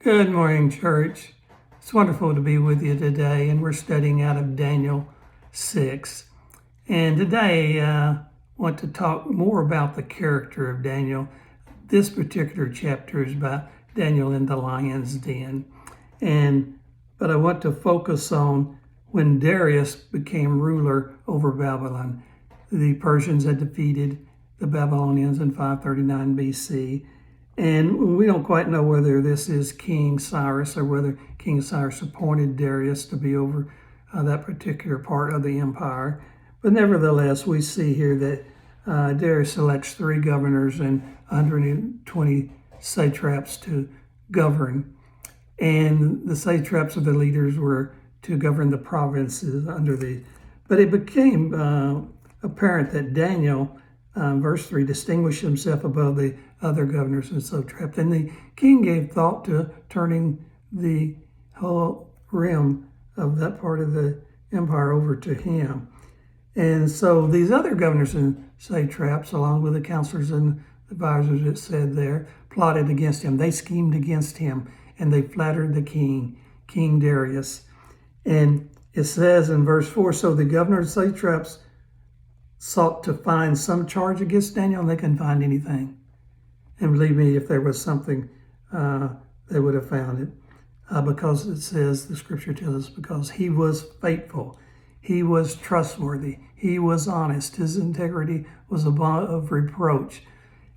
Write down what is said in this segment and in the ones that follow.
Good morning, church. It's wonderful to be with you today, and we're studying out of Daniel 6. And today, I want to talk more about the character of Daniel. This particular chapter is about Daniel in the lion's den. But I want to focus on when Darius became ruler over Babylon. The Persians had defeated the Babylonians in 539 BC. And we don't quite know whether this is King Cyrus or whether King Cyrus appointed Darius to be over that particular part of the empire. But nevertheless, we see here that Darius selects 3 governors and 120 satraps to govern. And the satraps or the leaders were to govern the provinces under these. But it became apparent that Daniel, verse 3, distinguished himself above the other governors and satraps. And the king gave thought to turning the whole realm of that part of the empire over to him. And so these other governors and satraps, along with the counselors and advisors, it said there, plotted against him. They schemed against him, and they flattered the king, King Darius. And it says in verse 4, so the governors and satraps sought to find some charge against Daniel, and they couldn't find anything. And believe me, if there was something, they would have found it. Because it says, the scripture tells us, because he was faithful, he was trustworthy, he was honest, his integrity was above reproach.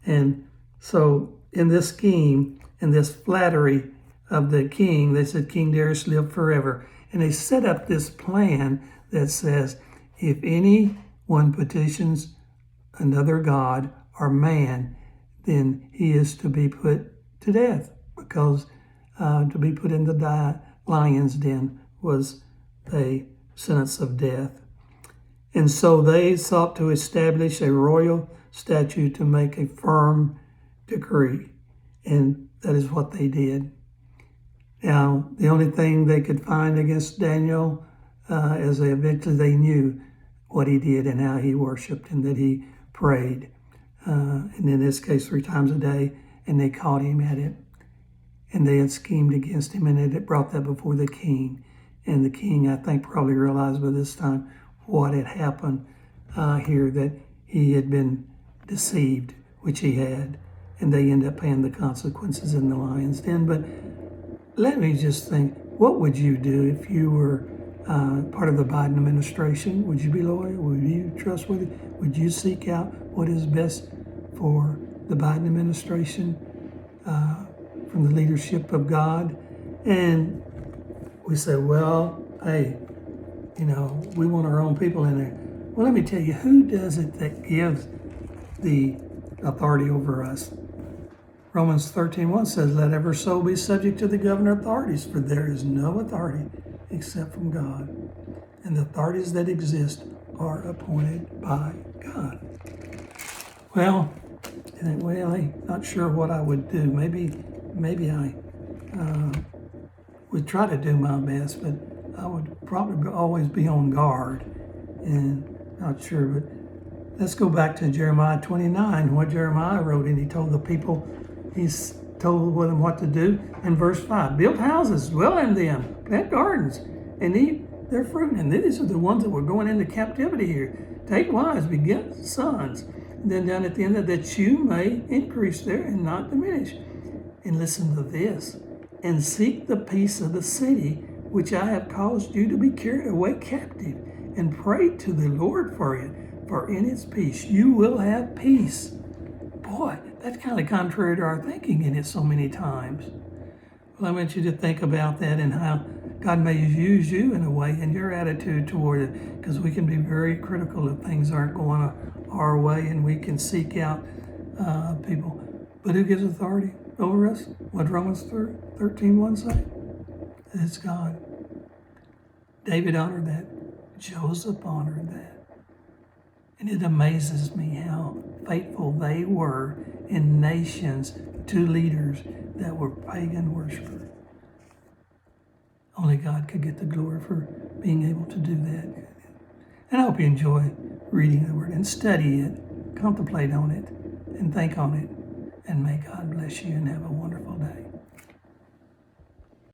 And so in this scheme, in this flattery of the king, they said, King Darius lived forever. And they set up this plan that says, if anyone petitions another god or man, then he is to be put to death, because to be put in the lion's den was a sentence of death. And so they sought to establish a royal statute to make a firm decree, and that is what they did. Now, the only thing they could find against Daniel, as eventually they knew what he did and how he worshiped and that he prayed. And in this case, 3 times a day, and they caught him at it. And they had schemed against him, and it brought that before the king. And the king, I think, probably realized by this time what had happened here, that he had been deceived, which he had. And they ended up paying the consequences in the lion's den. But let me just think, what would you do if you were part of the Biden administration? Would you be loyal? Would you be trustworthy? Would you seek out what is best for the Biden administration from the leadership of God? And we say, well, hey, we want our own people in there. Well, let me tell you, who does it that gives the authority over us? Romans 13:1 says, let every soul be subject to the governing authorities, for there is no authority except from God. And the authorities that exist are appointed by God. Well, I'm not sure what I would do. Maybe I would try to do my best, but I would probably always be on guard, and not sure. But let's go back to Jeremiah 29, what Jeremiah wrote, and he told the people, he's told them what to do in verse 5. Build houses, dwell in them, plant gardens, and eat their fruit. And these are the ones that were going into captivity here. Take wives, beget sons. And then down at the end, that you may increase there and not diminish. And listen to this. And seek the peace of the city, which I have caused you to be carried away captive. And pray to the Lord for it. For in its peace you will have peace. Boy, that's kind of contrary to our thinking in it so many times. Well, I want you to think about that and how God may use you in a way in your attitude toward it, because we can be very critical if things aren't going our way, and we can seek out people. But who gives authority over us? What Romans 13:1 say? It's God. David honored that. Joseph honored that. And it amazes me how faithful they were in nations to leaders that were pagan worshipers. Only God could get the glory for being able to do that. And I hope you enjoy reading the Word and study it, contemplate on it, and think on it. And may God bless you and have a wonderful day.